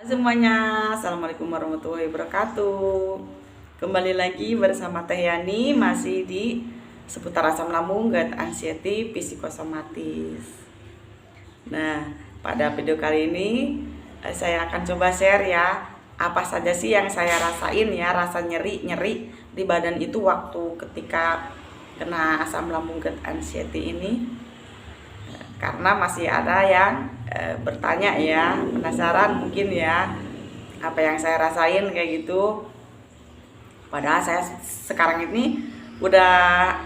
Semuanya, assalamualaikum warahmatullahi wabarakatuh. Kembali lagi bersama Teh Yani, masih di seputar asam lambung, gut anxiety, psikosomatis. Nah, pada video kali ini saya akan coba share ya, apa saja sih yang saya rasain ya, rasa nyeri di badan itu waktu ketika kena asam lambung gut anxiety ini. Karena masih ada yang bertanya ya, penasaran mungkin ya apa yang saya rasain kayak gitu. Padahal saya sekarang ini udah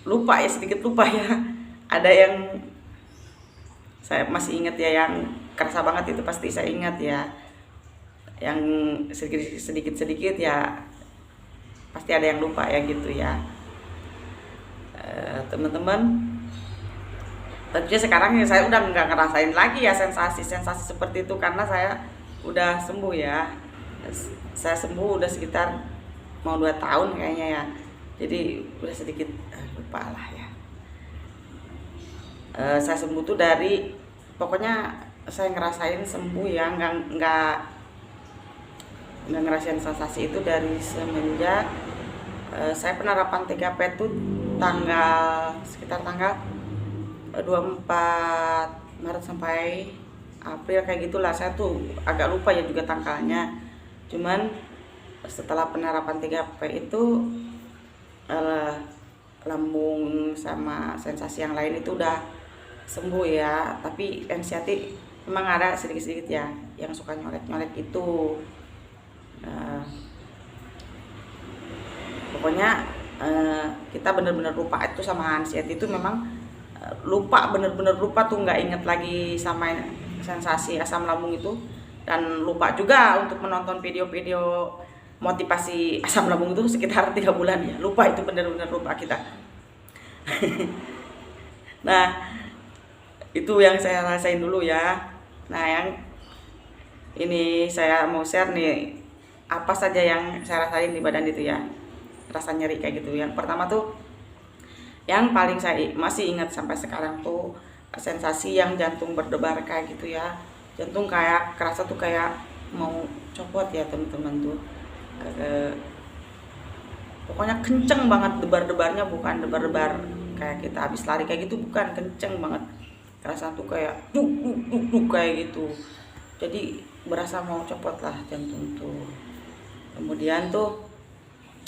lupa ya, sedikit lupa ya. Ada yang saya masih ingat ya, yang kerasa banget itu pasti saya ingat ya. Yang sedikit ya pasti ada yang lupa ya gitu ya. Teman-teman, tentunya sekarang ya saya udah nggak ngerasain lagi ya sensasi seperti itu, karena saya udah sembuh ya. Saya sembuh udah sekitar mau 2 tahun kayaknya ya, jadi udah sedikit lupa lah ya. Saya sembuh tuh dari, pokoknya saya ngerasain sembuh ya, nggak ngerasain sensasi itu dari semenjak saya penerapan 3P itu sekitar tanggal 24 Maret sampai April kayak gitulah. Saya tuh agak lupa ya juga tanggalnya. Cuman setelah penerapan 3P itu lambung sama sensasi yang lain itu udah sembuh ya. Tapi anxiety memang ada sedikit-sedikit ya yang suka nyolek-nyolek itu. Pokoknya kita bener-bener lupa itu sama anxiety itu, memang lupa, bener-bener lupa tuh, nggak inget lagi sama sensasi asam lambung itu. Dan lupa juga untuk menonton video-video motivasi asam lambung itu sekitar 3 bulan ya. Lupa, itu bener-bener lupa kita. Nah, itu yang saya rasain dulu ya. Nah, yang ini saya mau share nih, apa saja yang saya rasain di badan itu ya, rasa nyeri kayak gitu. Yang pertama tuh, yang paling saya masih ingat sampai sekarang tuh, sensasi yang jantung berdebar kayak gitu ya. Jantung kayak kerasa tuh kayak mau copot ya teman-teman tuh. Pokoknya kenceng banget debar-debarnya, bukan debar-debar kayak kita habis lari kayak gitu, bukan, kenceng banget. Kerasa tuh kayak duk duk duk duk kayak gitu. Jadi berasa mau copot lah jantung tuh. Kemudian tuh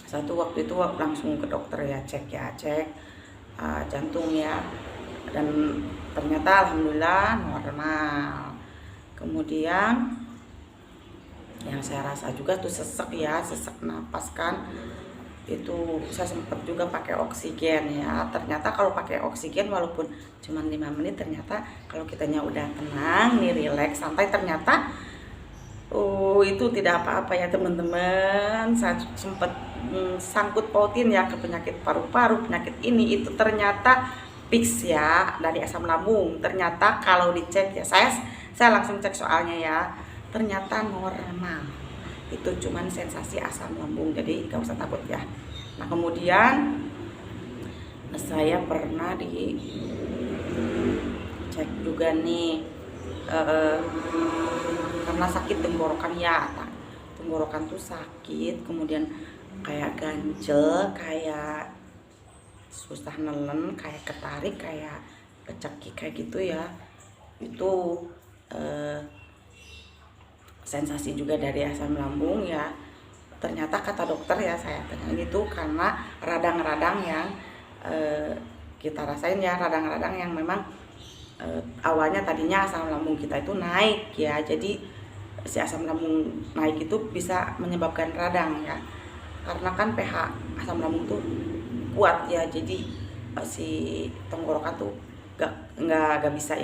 satu waktu itu langsung ke dokter ya, cek jantung ya, dan ternyata alhamdulillah normal. Kemudian yang saya rasa juga tuh sesek napas kan, itu saya sempat juga pakai oksigen ya. Ternyata kalau pakai oksigen walaupun cuma 5 menit, ternyata kalau kitanya udah tenang nih, rileks, santai, ternyata itu tidak apa-apa ya teman-teman. Saya sempat sangkut pautin ya ke penyakit paru-paru, penyakit ini itu ternyata fix ya dari asam lambung. Ternyata kalau dicek ya, saya langsung cek soalnya ya, ternyata normal. Itu cuman sensasi asam lambung, jadi gak usah takut ya. Nah, kemudian saya pernah dicek juga nih, karena sakit tenggorokan ya. Tenggorokan tuh sakit, kemudian kayak ganjel, kayak susah nelen, kayak ketarik, kayak kecekik kayak gitu ya. Itu sensasi juga dari asam lambung ya. Ternyata kata dokter ya, saya tanya itu karena radang-radang yang kita rasain ya, radang-radang yang memang awalnya tadinya asam lambung kita itu naik ya. Jadi si asam lambung naik itu bisa menyebabkan radang ya, karena kan pH asam lambung tuh kuat ya. Jadi si tenggorokan tuh nggak bisa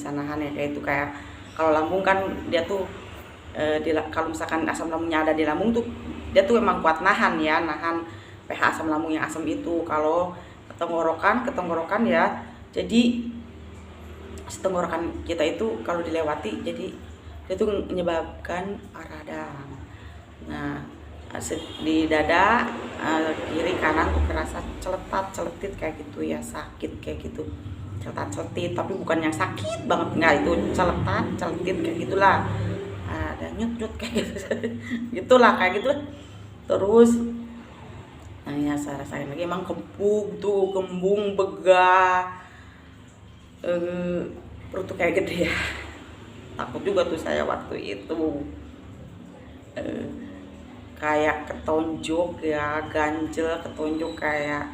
nahan ya, kayak itu. Kayak kalau lambung kan dia tuh kalau misalkan asam lambungnya ada di lambung tuh, dia tuh emang kuat nahan pH asam lambung yang asam itu. Kalau ketenggorokan ya, jadi tenggorokan kita itu kalau dilewati, jadi dia tuh menyebabkan radang. Nah, di dada kiri kanan tuh kerasa celetit kayak gitu ya, sakit kayak gitu, celetit, tapi bukan yang sakit banget, enggak, itu celetit kayak gitulah adanya. nyut kayak gitu. Gitulah kayak gitu. Terus nah ya saya rasain lagi emang kembung begah, perut tuh kayak gede ya. Takut juga tuh saya waktu itu, kayak ketonjok ya, ganjel ketonjok kayak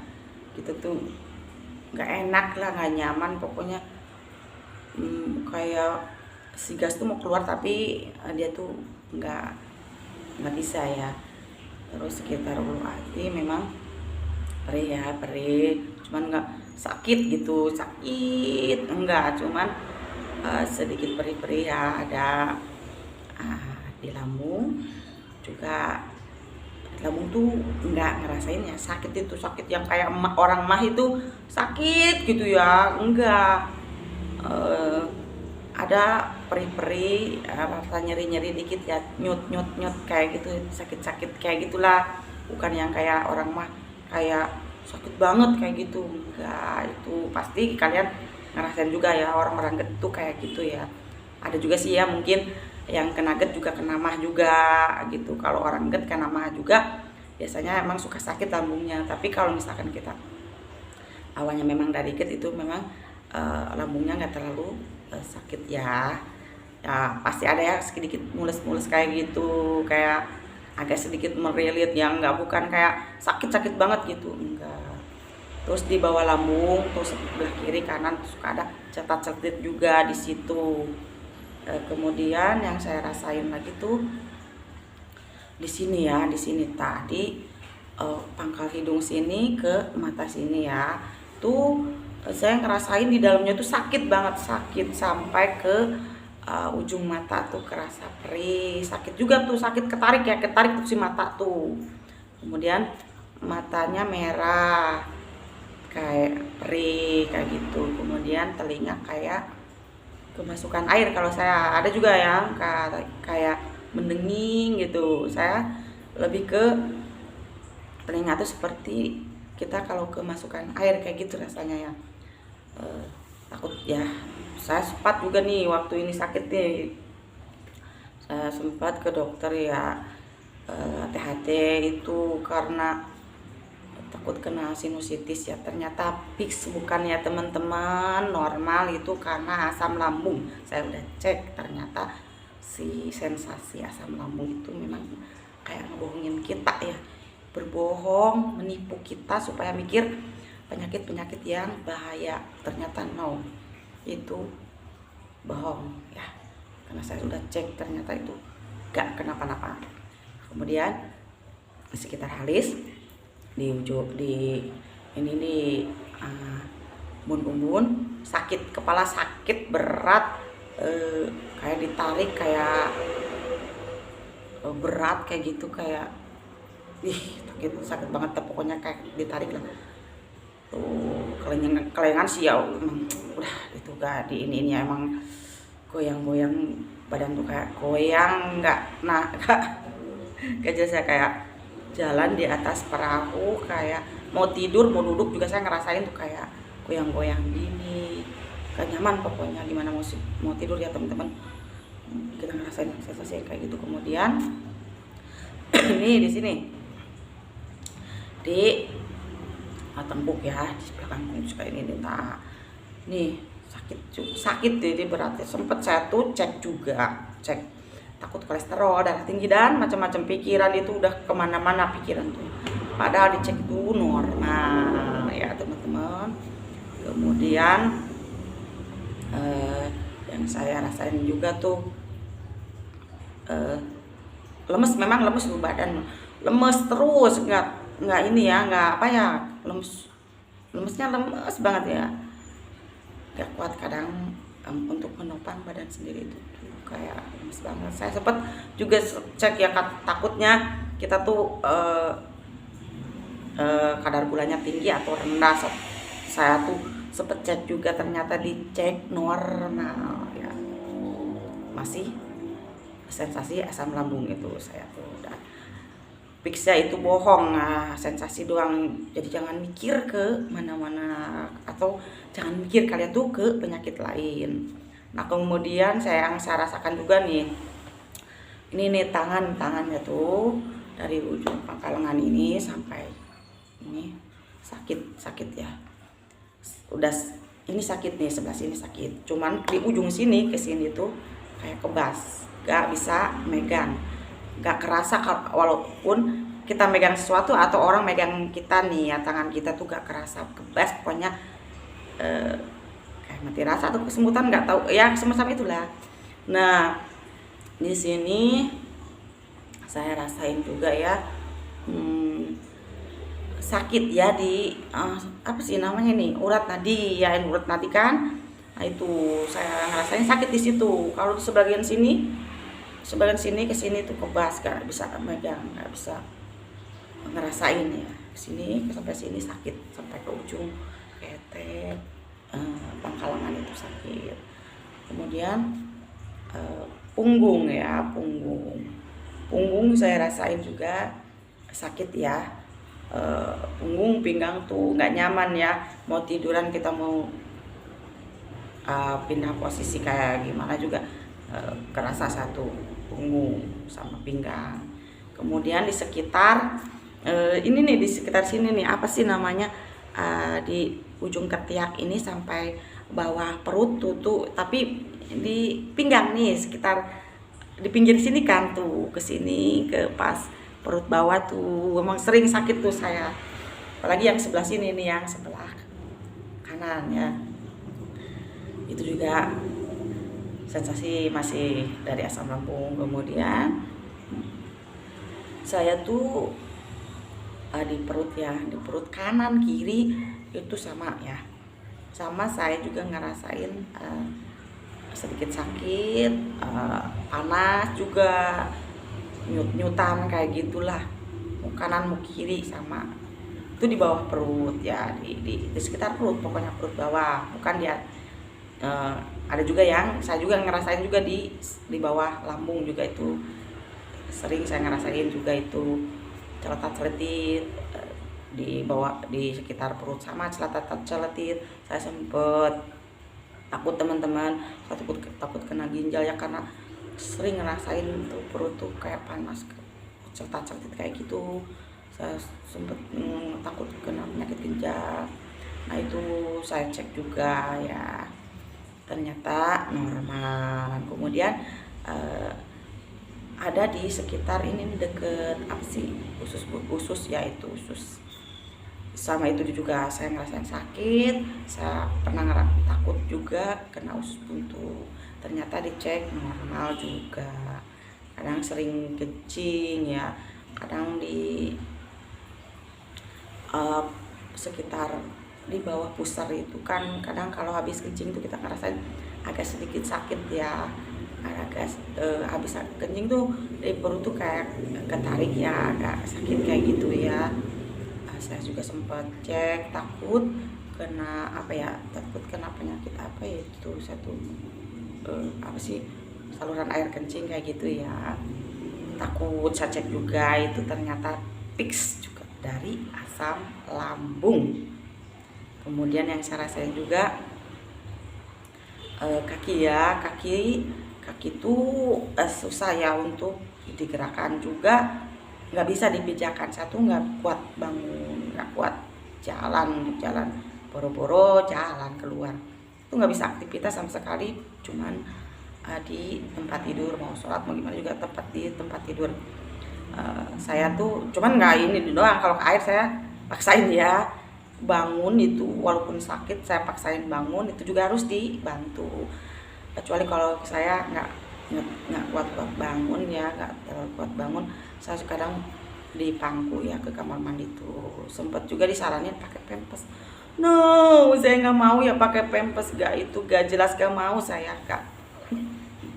gitu tuh, nggak enak lah, nggak nyaman pokoknya. Kayak si gas tuh mau keluar tapi dia tuh nggak bisa ya. Terus sekitar ulu hati memang perih ya, perih, cuman nggak sakit gitu, sakit enggak, cuman sedikit perih-perih ya, ada di lambung juga. Lambung tuh nggak ngerasain ya sakit, itu sakit yang kayak orang mah itu sakit gitu ya, enggak. Ada perih-perih, rasa nyeri-nyeri dikit ya, nyut kayak gitu, sakit-sakit kayak gitulah, bukan yang kayak orang mah kayak sakit banget kayak gitu, enggak. Itu pasti kalian ngerasain juga ya, orang get tuh kayak gitu ya. Ada juga sih ya mungkin yang kena get juga kena mah juga gitu. Kalau orang get kena mah juga biasanya emang suka sakit lambungnya. Tapi kalau misalkan kita awalnya memang dari get, itu memang lambungnya nggak terlalu sakit ya. Ya pasti ada ya sedikit mules-mules kayak gitu, kayak agak sedikit merilit, yang nggak, bukan kayak sakit-sakit banget gitu, enggak. Terus di bawah lambung tuh sebelah kiri kanan suka ada cetat-cetit juga di situ. Kemudian yang saya rasain lagi tuh di sini ya, di sini tadi pangkal hidung sini ke mata sini ya, tuh saya ngerasain di dalamnya tuh sakit banget, sakit sampai ke ujung mata tuh kerasa perih, sakit juga tuh, sakit ketarik ya, ketarik tuh si mata tuh. Kemudian matanya merah kayak perih kayak gitu. Kemudian telinga kayak kemasukan air, kalau saya ada juga yang kayak mendenging gitu. Saya lebih ke telinga tuh seperti kita kalau kemasukan air kayak gitu rasanya ya. Takut ya. Saya sempat juga nih waktu ini sakit nih, saya sempat ke dokter ya, THT itu karena takut kena sinusitis ya. Ternyata fix bukan ya teman-teman, normal itu karena asam lambung. Saya udah cek, ternyata si sensasi asam lambung itu memang kayak ngebohongin kita ya, berbohong, menipu kita supaya mikir penyakit-penyakit yang bahaya. Ternyata no, itu bohong ya, karena saya sudah cek ternyata itu gak kenapa-napa. Kemudian di sekitar alis, di ujung, di ini di umbun-umbun sakit, kepala sakit berat, kayak ditarik, kayak berat kayak gitu, kayak sakit banget pokoknya, kayak ditarik lah tuh. Kelengan sih ya, udah itu gak di ini ya, emang goyang-goyang badan tuh, kayak goyang, gak jelas ya, kayak jalan di atas perahu, kayak mau tidur mau duduk juga saya ngerasain tuh kayak goyang-goyang gini, gak nyaman pokoknya. Gimana mau tidur ya teman-teman, kita ngerasain sensasi kayak gitu. Kemudian ini di sini di tembok ya, di belakang suka ini nih sakit jadi beratnya. Sempet saya tuh cek takut kolesterol, darah tinggi, dan macam-macam. Pikiran itu udah kemana-mana pikiran tuh, padahal dicek itu normal ya teman-teman. Kemudian yang saya rasain juga tuh lemes, memang lemes tuh, badan lemes terus, nggak ini ya, nggak apa ya, lemesnya lemes banget ya, nggak kuat kadang untuk menopang badan sendiri itu kayak lemes banget. Saya sempat juga cek ya, takutnya kita tuh kadar gulanya tinggi atau rendah. Saya tuh sempat cek juga, ternyata dicek normal ya, masih sensasi asam lambung itu. Saya tuh udah fixnya itu bohong, sensasi doang. Jadi jangan mikir ke mana-mana, atau jangan mikir kalian tuh ke penyakit lain. Nah kemudian yang saya rasakan juga nih, ini nih tangannya tuh dari ujung pangkal lengan ini sampai ini sakit ya. Udah ini sakit nih, sebelah sini sakit. Cuman di ujung sini ke sini tuh kayak kebas, gak bisa megang, gak kerasa walaupun kita megang sesuatu atau orang megang kita nih ya, tangan kita tuh gak kerasa kebas, pokoknya kayak mati rasa atau kesemutan, nggak tahu ya, semacam itulah. Nah di sini saya rasain juga ya, sakit ya di apa sih namanya nih, urat nadi ya, urat nadi kan. Nah itu saya ngerasain sakit di situ. Kalau di sebagian sini ke sini tuh kebas, gak bisa megang, nggak bisa ngerasain ya. Sini sampai sini sakit, sampai ke ujung ketek, pangkal lengan itu sakit. Kemudian punggung ya, punggung saya rasain juga sakit ya. Punggung, pinggang tuh nggak nyaman ya, mau tiduran kita mau pindah posisi kayak gimana juga kerasa satu, punggung sama pinggang. Kemudian di sekitar ini nih, di sekitar sini nih, apa sih namanya, di ujung ketiak ini sampai bawah perut tuh tapi di pinggang nih, sekitar di pinggir sini kan tuh, ke sini ke pas perut bawah tuh emang sering sakit tuh saya. Apalagi yang sebelah sini nih, yang sebelah kanan ya, itu juga sensasi masih dari asam lambung. Kemudian saya tuh di perut ya, di perut kanan kiri itu sama ya, sama saya juga ngerasain sedikit sakit, panas juga, nyut-nyutan kayak gitulah, mau kanan mau kiri sama. Itu di bawah perut ya, di sekitar perut, pokoknya perut bawah, bukan dia. Ada juga yang saya juga ngerasain juga di bawah lambung juga, itu sering saya ngerasain juga itu celetat-celetit di bawah, di sekitar perut sama celetat-celetit. Saya sempet takut teman-teman, saya takut kena ginjal ya, karena sering ngerasain tuh perut tuh kayak panas, celetat-celetit kayak gitu. Saya sempet takut kena penyakit ginjal. Nah itu saya cek juga ya, ternyata normal. Kemudian ada di sekitar ini deket apa sih, usus ya, itu usus sama, itu juga saya ngerasain sakit. Saya pernah takut juga kena usus buntu, ternyata dicek normal juga. Kadang sering kencing ya, kadang di sekitar di bawah pusar itu kan, kadang kalau habis kencing tuh kita ngerasain agak sedikit sakit ya, agak habis kencing tuh di perut tuh kayak ketarik ya, agak sakit kayak gitu ya. Saya juga sempat cek, takut kena apa ya, takut kena penyakit apa ya, itu satu apa sih, saluran air kencing kayak gitu ya, takut. Saya cek juga, itu ternyata fix juga dari asam lambung. Kemudian yang saya rasain juga kaki ya, kaki tuh susah ya untuk digerakkan juga, nggak bisa dipijakan. Satu nggak kuat bangun, nggak kuat jalan, boro-boro jalan keluar, itu nggak bisa aktivitas sama sekali. Cuman di tempat tidur, mau sholat mau gimana juga di tempat tidur. Saya tuh cuman nggak ini doang, kalau ke air saya paksain ya bangun, itu walaupun sakit saya paksain bangun, itu juga harus dibantu. Kecuali kalau saya nggak kuat bangun ya, nggak terlalu kuat bangun, saya kadang di pangku ya ke kamar mandi tuh. Sempet juga disaranin pakai pempes, no saya nggak mau ya pakai pempes, itu gak jelas, gak mau saya kak.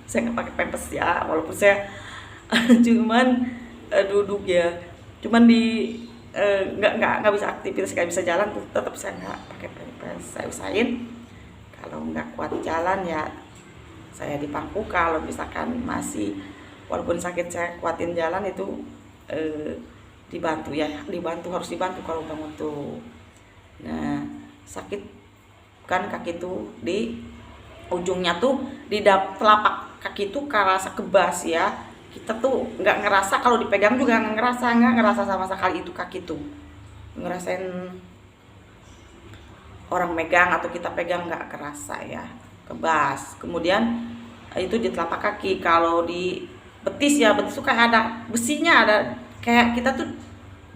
Saya nggak pakai pempes ya, walaupun saya cuman duduk ya, cuman di nggak bisa aktivitas, nggak bisa jalan tuh, tetap saya nggak pakai pempes. Saya usahain kalau nggak kuat jalan ya saya di pangku. Kalau misalkan masih walaupun sakit saya kuatin jalan, itu dibantu ya, harus dibantu kalau bangun tuh. Nah sakit kan kaki tuh, di ujungnya tuh di telapak kaki tuh kerasa kebas ya, kita tuh nggak ngerasa, kalau dipegang juga nggak ngerasa sama sekali itu kaki tuh, ngerasain orang megang atau kita pegang nggak kerasa ya, kebas. Kemudian itu di telapak kaki. Kalau di betis ya, betis tuh kayak ada besinya, ada kayak kita tuh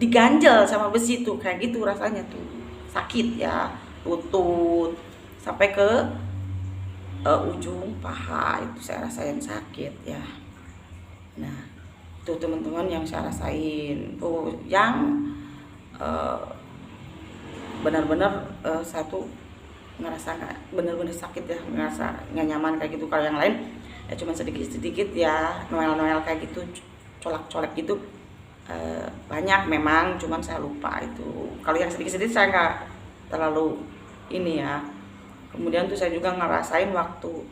diganjel sama besi tuh, kayak gitu rasanya tuh, sakit ya. Lutut sampai ke ujung paha itu saya rasain sakit ya. Nah itu teman-teman yang saya rasain tuh, yang benar-benar saya tuh ngerasa benar-benar sakit ya, ngerasa nggak nyaman kayak gitu. Kalau yang lain ya cuma sedikit-sedikit ya, noel-noel kayak gitu, colak-colek gitu banyak memang, cuman saya lupa itu. Kalau yang sedikit-sedikit saya nggak terlalu ini ya. Kemudian tuh saya juga ngerasain waktu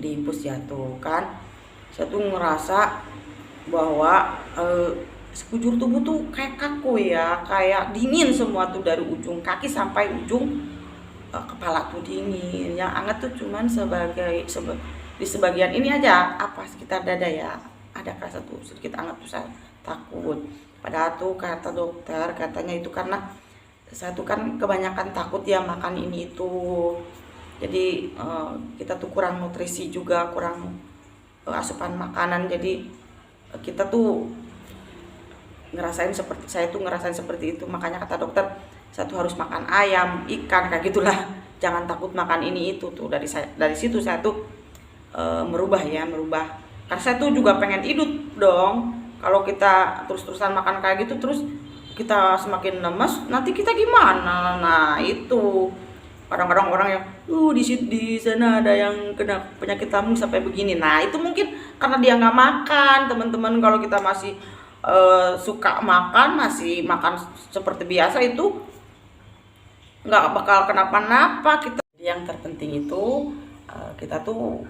diimpus jatuh kan, saya tuh ngerasa bahwa sekujur tubuh tuh kayak kaku ya, kayak dingin semua tuh, dari ujung kaki sampai ujung kepala tuh dingin. Yang anget tuh cuman di sebagian ini aja, apa, sekitar dada ya, ada kerasa tuh sedikit anget tuh, saya takut. Padahal tuh kata dokter, katanya itu karena saya tuh kan kebanyakan takut ya makan ini itu, jadi kita tuh kurang nutrisi juga, kurang asupan makanan, jadi kita tuh ngerasain seperti, saya tuh ngerasain seperti itu. Makanya kata dokter saya tuh harus makan ayam, ikan, kayak gitulah, jangan takut makan ini itu tuh. Dari situ saya tuh merubah karena saya tuh juga pengen hidup dong. Kalau kita terus-terusan makan kayak gitu terus, kita semakin lemas, nanti kita gimana? Nah itu kadang-kadang orang yang di sana ada yang kena penyakit lambung sampai begini. Nah itu mungkin karena dia nggak makan, teman-teman. Kalau kita masih suka makan, masih makan seperti biasa, itu nggak bakal kenapa-napa kita. Yang terpenting itu kita tuh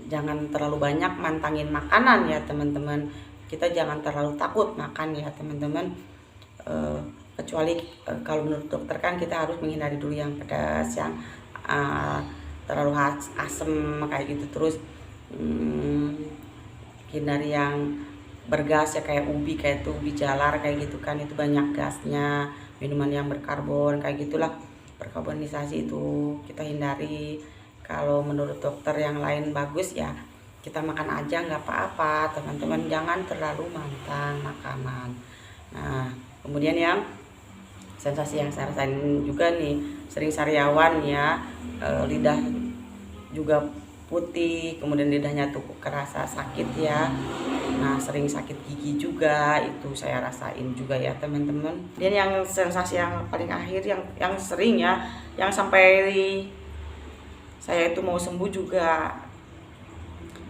jangan terlalu banyak mantangin makanan ya teman-teman. Kita jangan terlalu takut makan ya teman-teman. Kecuali kalau menurut dokter kan kita harus menghindari dulu yang pedas, yang terlalu asem kayak gitu. Terus hindari yang bergas ya, kayak ubi jalar kayak gitu kan, itu banyak gasnya. Minuman yang berkarbon kayak gitulah, berkarbonisasi, itu kita hindari. Kalau menurut dokter yang lain bagus ya kita makan aja, nggak apa-apa teman-teman, jangan terlalu mantang makanan. Nah kemudian yang sensasi yang saya rasain juga nih, sering sariawan ya, lidah juga putih, kemudian lidahnya tuh kerasa sakit ya. Nah sering sakit gigi juga, itu saya rasain juga ya teman-teman. Dan yang sensasi yang paling akhir, yang sering ya, yang sampai saya itu mau sembuh juga,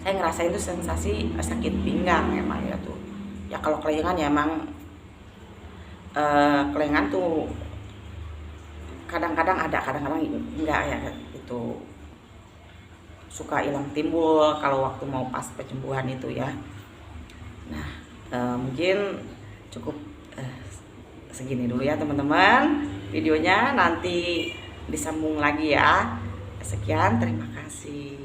saya ngerasain itu sensasi sakit pinggang emang ya tuh ya. Kalau kelengan ya emang kelengan tuh kadang-kadang ada, kadang-kadang enggak ya, itu suka hilang timbul kalau waktu mau pas penyembuhan itu ya. Nah mungkin cukup segini dulu ya teman-teman videonya, nanti disambung lagi ya. Sekian, terima kasih.